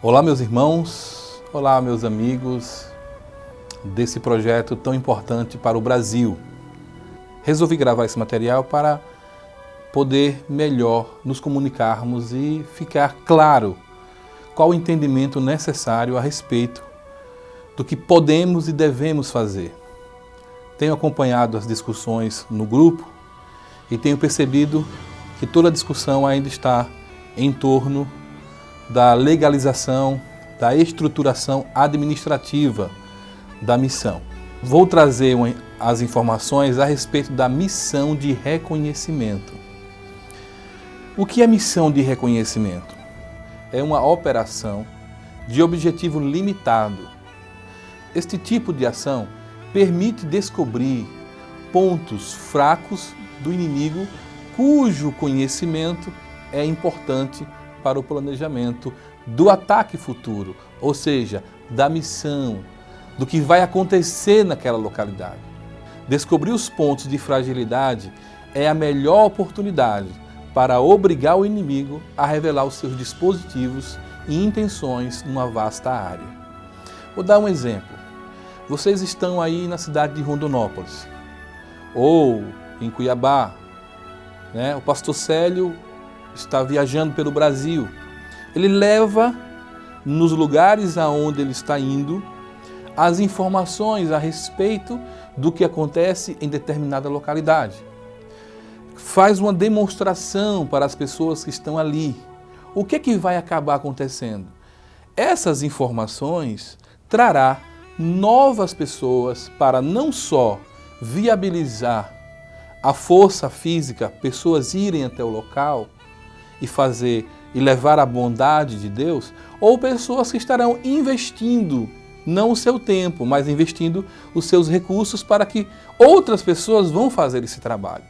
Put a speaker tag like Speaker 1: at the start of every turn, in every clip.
Speaker 1: Olá, meus irmãos, olá, meus amigos desse projeto tão importante para o Brasil. Resolvi gravar esse material para poder melhor nos comunicarmos e ficar claro qual o entendimento necessário a respeito do que podemos e devemos fazer. Tenho acompanhado as discussões no grupo e tenho percebido que toda a discussão ainda está em torno da legalização, da estruturação administrativa da missão. Vou trazer as informações a respeito da missão de reconhecimento. O que é missão de reconhecimento? É uma operação de objetivo limitado. Este tipo de ação permite descobrir pontos fracos do inimigo cujo conhecimento é importante para o planejamento do ataque futuro, ou seja, da missão, do que vai acontecer naquela localidade. Descobrir os pontos de fragilidade é a melhor oportunidade para obrigar o inimigo a revelar os seus dispositivos e intenções numa vasta área. Vou dar um exemplo. Vocês estão aí na cidade de Rondonópolis, ou em Cuiabá, né? O pastor Célio está viajando pelo Brasil. Ele leva nos lugares aonde ele está indo as informações a respeito do que acontece em determinada localidade. Faz uma demonstração para as pessoas que estão ali. O que é que vai acabar acontecendo? Essas informações trará novas pessoas para não só viabilizar a força física, pessoas irem até o local e levar a bondade de Deus, ou pessoas que estarão investindo não o seu tempo, mas investindo os seus recursos para que outras pessoas vão fazer esse trabalho.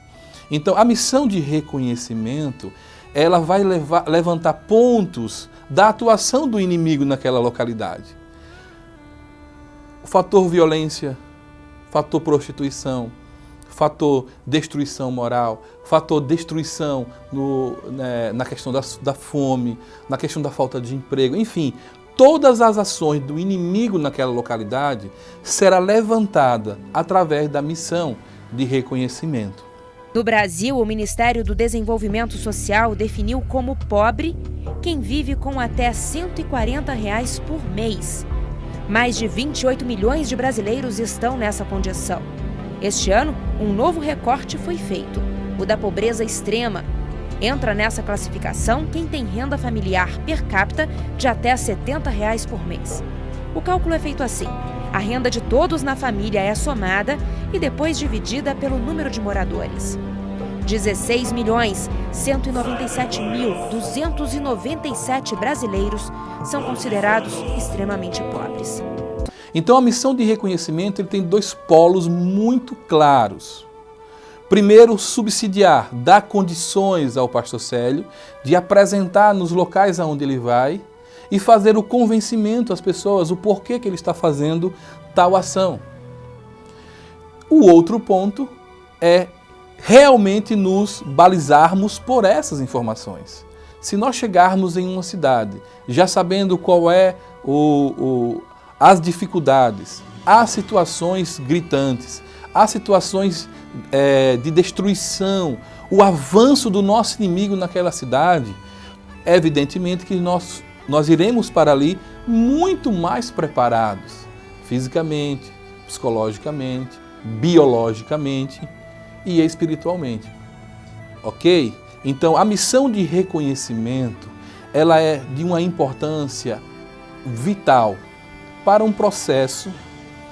Speaker 1: Então, a missão de reconhecimento, ela vai levantar pontos da atuação do inimigo naquela localidade. O fator violência, fator prostituição, fator destruição moral, fator destruição na questão da fome, na questão da falta de emprego, enfim, todas as ações do inimigo naquela localidade será levantada através da missão de reconhecimento.
Speaker 2: No Brasil, o Ministério do Desenvolvimento Social definiu como pobre quem vive com até R$ 140 por mês. Mais de 28 milhões de brasileiros estão nessa condição. Este ano, um novo recorte foi feito, o da pobreza extrema. Entra nessa classificação quem tem renda familiar per capita de até R$ 70 por mês. O cálculo é feito assim: a renda de todos na família é somada e depois dividida pelo número de moradores. 16.197.297 brasileiros são considerados extremamente pobres.
Speaker 1: Então, a missão de reconhecimento tem dois polos muito claros. Primeiro, subsidiar, dar condições ao pastor Célio de apresentar nos locais aonde ele vai e fazer o convencimento às pessoas, o porquê que ele está fazendo tal ação. O outro ponto é realmente nos balizarmos por essas informações. Se nós chegarmos em uma cidade já sabendo qual é as dificuldades, há situações gritantes, há situações de destruição, o avanço do nosso inimigo naquela cidade, evidentemente que nós iremos para ali muito mais preparados, fisicamente, psicologicamente, biologicamente e espiritualmente. Ok? Então, a missão de reconhecimento, ela é de uma importância vital para um processo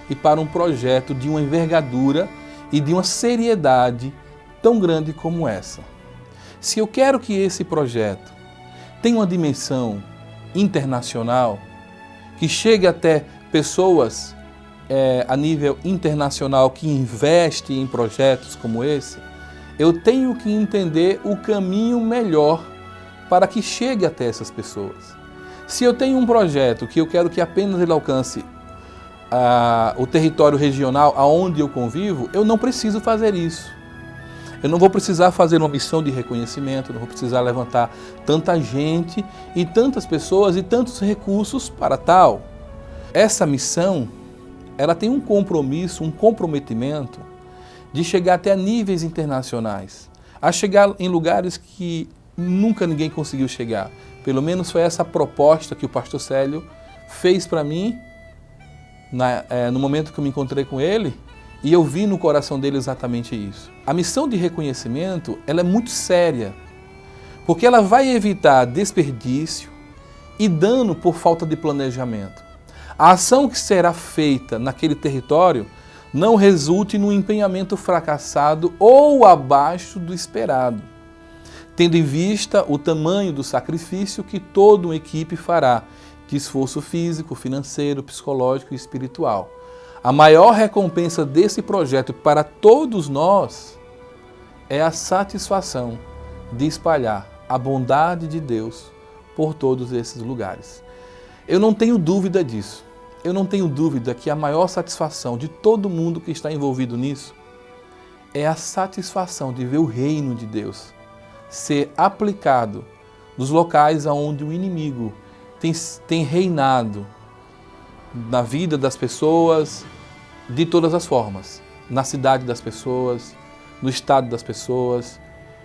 Speaker 1: e para um projeto de uma envergadura e de uma seriedade tão grande como essa. Se eu quero que esse projeto tenha uma dimensão internacional, que chegue até pessoas a nível internacional que investem em projetos como esse, eu tenho que entender o caminho melhor para que chegue até essas pessoas. Se eu tenho um projeto que eu quero que apenas ele alcance o território regional aonde eu convivo, eu não preciso fazer isso. Eu não vou precisar fazer uma missão de reconhecimento, não vou precisar levantar tanta gente e tantas pessoas e tantos recursos para tal. Essa missão, ela tem um compromisso, um comprometimento de chegar até níveis internacionais, a chegar em lugares que nunca ninguém conseguiu chegar. Pelo menos foi essa a proposta que o pastor Célio fez para mim no momento que eu me encontrei com ele, e eu vi no coração dele exatamente isso. A missão de reconhecimento, ela é muito séria, porque ela vai evitar desperdício e dano por falta de planejamento. A ação que será feita naquele território não resulte num empenhamento fracassado ou abaixo do esperado, tendo em vista o tamanho do sacrifício que toda uma equipe fará, de esforço físico, financeiro, psicológico e espiritual. A maior recompensa desse projeto para todos nós é a satisfação de espalhar a bondade de Deus por todos esses lugares. Eu não tenho dúvida disso. Eu não tenho dúvida que a maior satisfação de todo mundo que está envolvido nisso é a satisfação de ver o reino de Deus ser aplicado nos locais onde o inimigo tem reinado na vida das pessoas de todas as formas, na cidade das pessoas, no estado das pessoas.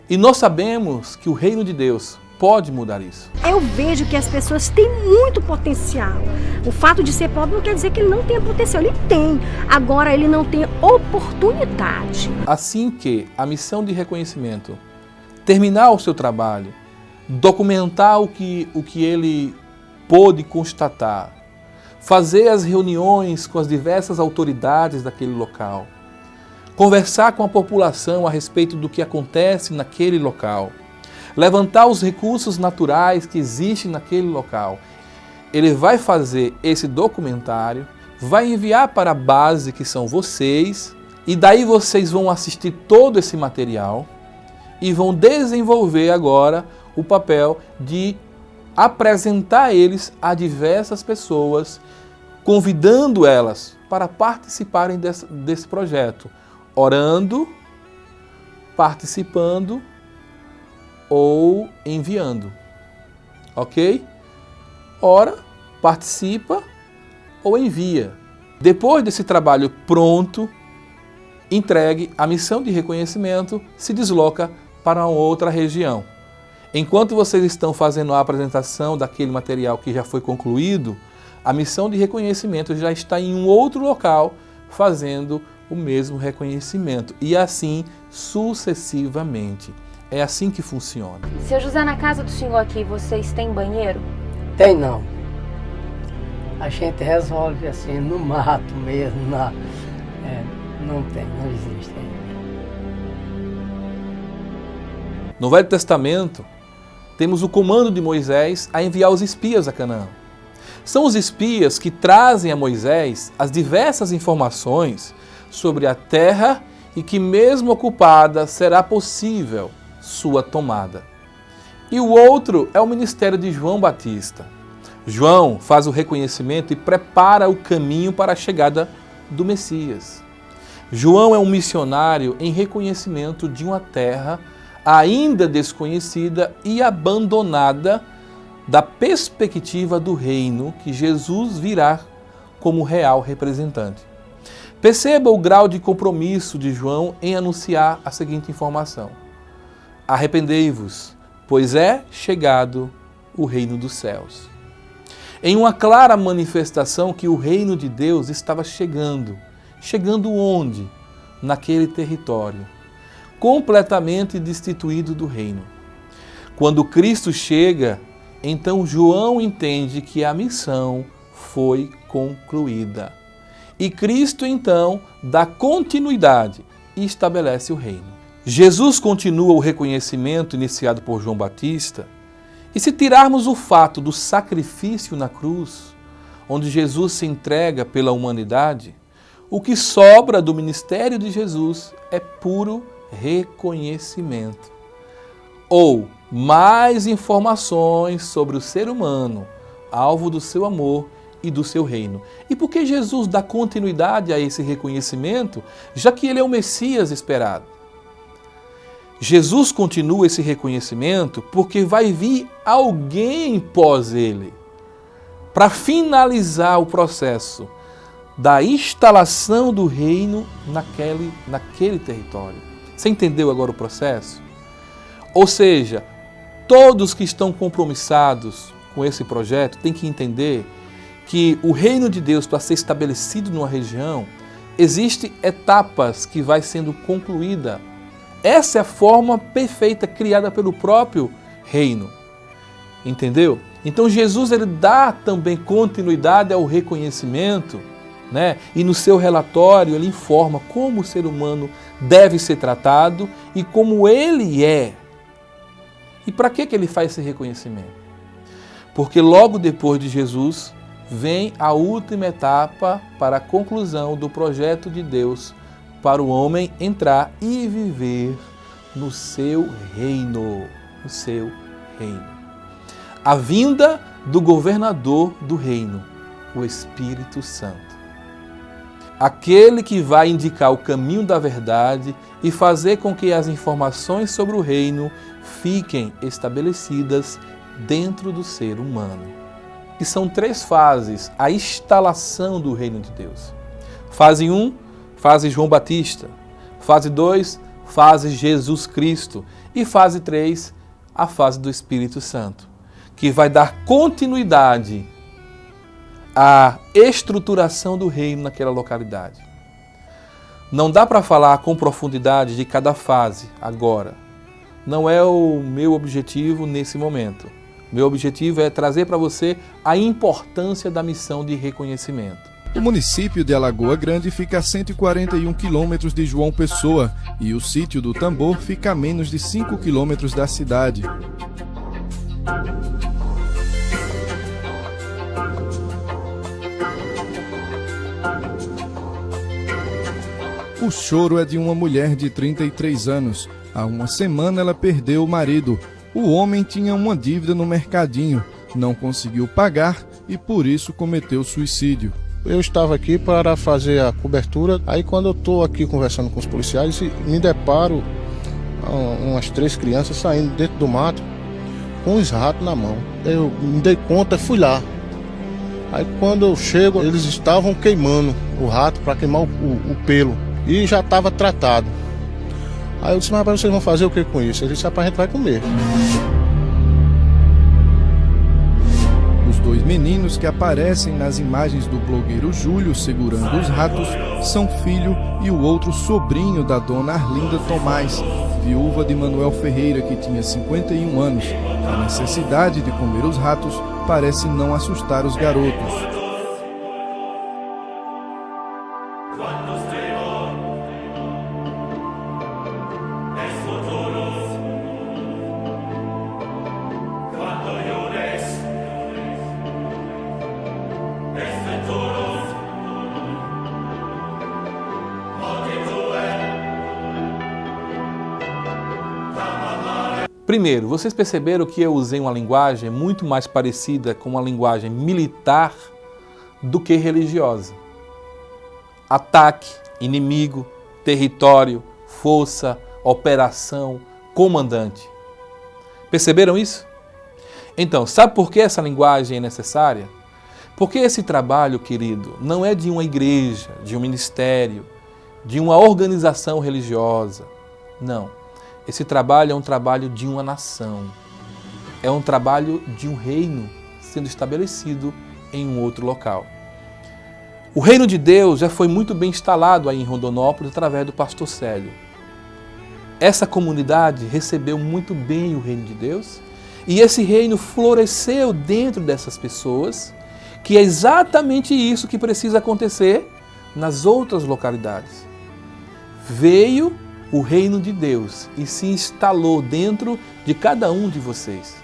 Speaker 1: E nós sabemos que o reino de Deus pode mudar isso.
Speaker 3: Eu vejo que as pessoas têm muito potencial. O fato de ser pobre não quer dizer que ele não tenha potencial. Ele tem. Agora ele não tem oportunidade.
Speaker 1: Assim que a missão de reconhecimento terminar o seu trabalho, documentar o que ele pôde constatar, fazer as reuniões com as diversas autoridades daquele local, conversar com a população a respeito do que acontece naquele local, levantar os recursos naturais que existem naquele local. Ele vai fazer esse documentário, vai enviar para a base, que são vocês, e daí vocês vão assistir todo esse material e vão desenvolver agora o papel de apresentar eles a diversas pessoas, convidando elas para participarem desse projeto, orando, participando ou enviando, ok? Ora, participa ou envia. Depois desse trabalho pronto, entregue, a missão de reconhecimento se desloca para uma outra região. Enquanto vocês estão fazendo a apresentação daquele material que já foi concluído, a missão de reconhecimento já está em um outro local fazendo o mesmo reconhecimento. E assim sucessivamente. É assim que funciona.
Speaker 4: Seu José, na casa do senhor aqui, vocês têm banheiro?
Speaker 5: Tem não. A gente resolve assim, no mato mesmo. Não tem, não existe ainda.
Speaker 1: No Velho Testamento, temos o comando de Moisés a enviar os espias a Canaã. São os espias que trazem a Moisés as diversas informações sobre a terra e que, mesmo ocupada, será possível sua tomada. E o outro é o ministério de João Batista. João faz o reconhecimento e prepara o caminho para a chegada do Messias. João é um missionário em reconhecimento de uma terra ainda desconhecida e abandonada da perspectiva do reino que Jesus virá como real representante. Perceba o grau de compromisso de João em anunciar a seguinte informação: arrependei-vos, pois é chegado o reino dos céus. Em uma clara manifestação que o reino de Deus estava chegando. Chegando onde? Naquele território, completamente destituído do reino. Quando Cristo chega, então João entende que a missão foi concluída. E Cristo, então, dá continuidade e estabelece o reino. Jesus continua o reconhecimento iniciado por João Batista, e se tirarmos o fato do sacrifício na cruz, onde Jesus se entrega pela humanidade, o que sobra do ministério de Jesus é puro reconhecimento. Ou mais informações sobre o ser humano, alvo do seu amor e do seu reino. E por que Jesus dá continuidade a esse reconhecimento, já que ele é o Messias esperado? Jesus continua esse reconhecimento porque vai vir alguém pós ele para finalizar o processo da instalação do reino naquele território. Você entendeu agora o processo? Ou seja, todos que estão compromissados com esse projeto têm que entender que o reino de Deus, para ser estabelecido numa região, existem etapas que vai sendo concluída. Essa é a forma perfeita criada pelo próprio reino. Entendeu? Então Jesus ele dá também continuidade ao reconhecimento, né? E no seu relatório ele informa como o ser humano deve ser tratado e como ele é. E para que ele faz esse reconhecimento? Porque logo depois de Jesus vem a última etapa para a conclusão do projeto de Deus para o homem entrar e viver no seu reino. No seu reino. A vinda do governador do reino, o Espírito Santo. Aquele que vai indicar o caminho da verdade e fazer com que as informações sobre o reino fiquem estabelecidas dentro do ser humano. E são 3 fases, a instalação do reino de Deus. Fase 1, fase João Batista. Fase 2, fase Jesus Cristo. E fase 3, a fase do Espírito Santo, que vai dar continuidade à estruturação do reino naquela localidade. Não dá para falar com profundidade de cada fase agora. Não é o meu objetivo nesse momento. Meu objetivo é trazer para você a importância da missão de reconhecimento.
Speaker 6: O município de Alagoa Grande fica a 141 quilômetros de João Pessoa e o sítio do Tambor fica a menos de 5 quilômetros da cidade. O choro é de uma mulher de 33 anos. Há uma semana ela perdeu o marido. O homem tinha uma dívida no mercadinho, não conseguiu pagar e por isso cometeu suicídio.
Speaker 7: Eu estava aqui para fazer a cobertura, aí quando eu estou aqui conversando com os policiais, me deparo umas 3 crianças saindo dentro do mato com os ratos na mão. Eu me dei conta e fui lá. Aí quando eu chego, eles estavam queimando o rato para queimar o pelo e já estava tratado. Aí eu disse, mas vocês vão fazer o que com isso? Ele disse, a gente vai comer.
Speaker 6: Os 2 meninos que aparecem nas imagens do blogueiro Júlio segurando os ratos são filho e o outro sobrinho da dona Arlinda Tomás, viúva de Manuel Ferreira, que tinha 51 anos. A necessidade de comer os ratos parece não assustar os garotos.
Speaker 1: Primeiro, vocês perceberam que eu usei uma linguagem muito mais parecida com uma linguagem militar do que religiosa. Ataque, inimigo, território, força, operação, comandante. Perceberam isso? Então, sabe por que essa linguagem é necessária? Porque esse trabalho, querido, não é de uma igreja, de um ministério, de uma organização religiosa. Não. Esse trabalho é um trabalho de uma nação. É um trabalho de um reino sendo estabelecido em um outro local. O reino de Deus já foi muito bem instalado aí em Rondonópolis através do pastor Célio. Essa comunidade recebeu muito bem o reino de Deus e esse reino floresceu dentro dessas pessoas, que é exatamente isso que precisa acontecer nas outras localidades. Veio o reino de Deus e se instalou dentro de cada um de vocês.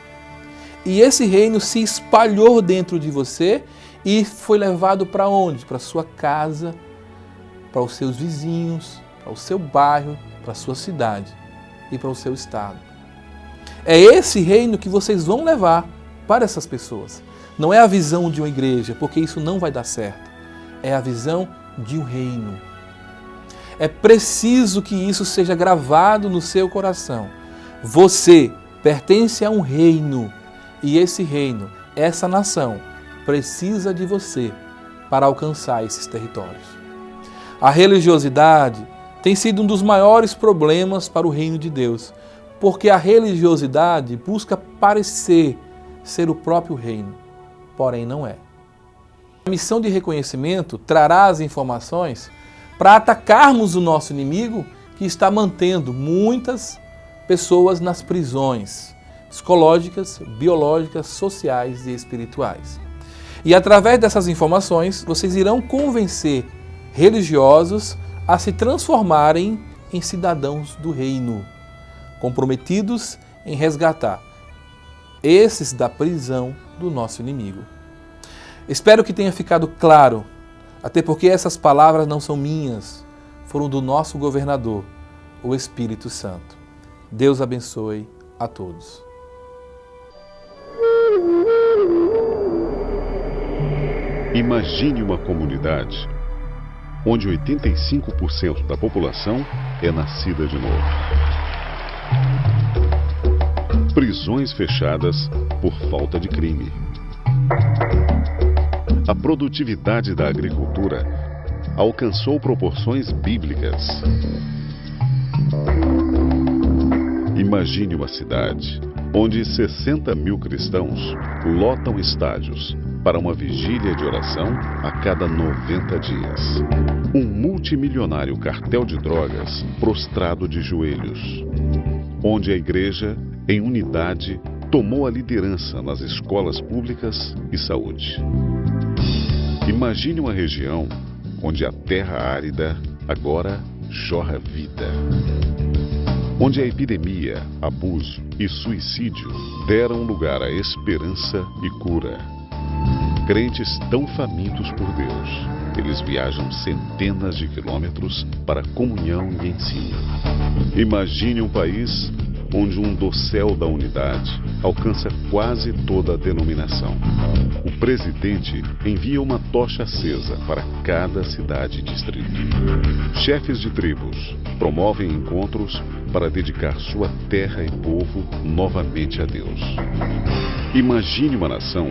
Speaker 1: E esse reino se espalhou dentro de você e foi levado para onde? Para a sua casa, para os seus vizinhos, para o seu bairro, para a sua cidade e para o seu estado. É esse reino que vocês vão levar para essas pessoas. Não é a visão de uma igreja, porque isso não vai dar certo. É a visão de um reino. É preciso que isso seja gravado no seu coração. Você pertence a um reino e esse reino, essa nação, precisa de você para alcançar esses territórios. A religiosidade tem sido um dos maiores problemas para o reino de Deus, porque a religiosidade busca parecer ser o próprio reino, porém não é. A missão de reconhecimento trará as informações para atacarmos o nosso inimigo que está mantendo muitas pessoas nas prisões psicológicas, biológicas, sociais e espirituais. E através dessas informações, vocês irão convencer religiosos a se transformarem em cidadãos do reino, comprometidos em resgatar esses da prisão do nosso inimigo. Espero que tenha ficado claro, até porque essas palavras não são minhas, foram do nosso governador, o Espírito Santo. Deus abençoe a todos.
Speaker 8: Imagine uma comunidade onde 85% da população é nascida de novo. Prisões fechadas por falta de crime. A produtividade da agricultura alcançou proporções bíblicas. Imagine uma cidade onde 60 mil cristãos lotam estádios para uma vigília de oração a cada 90 dias. Um multimilionário cartel de drogas prostrado de joelhos. Onde a igreja, em unidade, tomou a liderança nas escolas públicas e saúde. Imagine uma região onde a terra árida agora jorra vida. Onde a epidemia, abuso e suicídio deram lugar à esperança e cura. Crentes tão famintos por Deus, eles viajam centenas de quilômetros para comunhão e ensino. Imagine um país onde um dossel da unidade alcança quase toda a denominação. O presidente envia uma tocha acesa para cada cidade e distrito. Chefes de tribos promovem encontros para dedicar sua terra e povo novamente a Deus. Imagine uma nação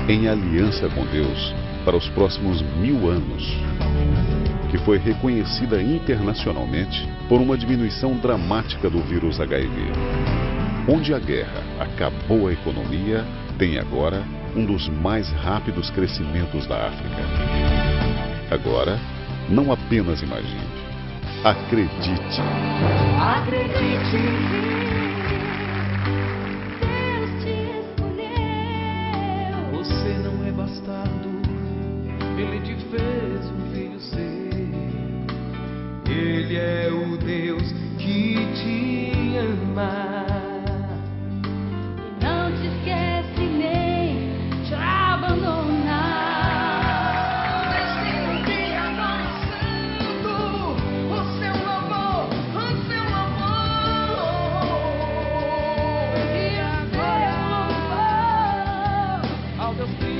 Speaker 8: em aliança com Deus para os próximos 1000 anos, que foi reconhecida internacionalmente por uma diminuição dramática do vírus HIV. Onde a guerra acabou a economia, tem agora um dos mais rápidos crescimentos da África. Agora, não apenas imagine, acredite.
Speaker 9: Acredite. Ele te fez um filho seu. Ele é o Deus que te ama. E não te esquece nem te abandonar. Deixe um dia avançando o seu amor, o seu amor. E agora louvor ao Deus Cristo.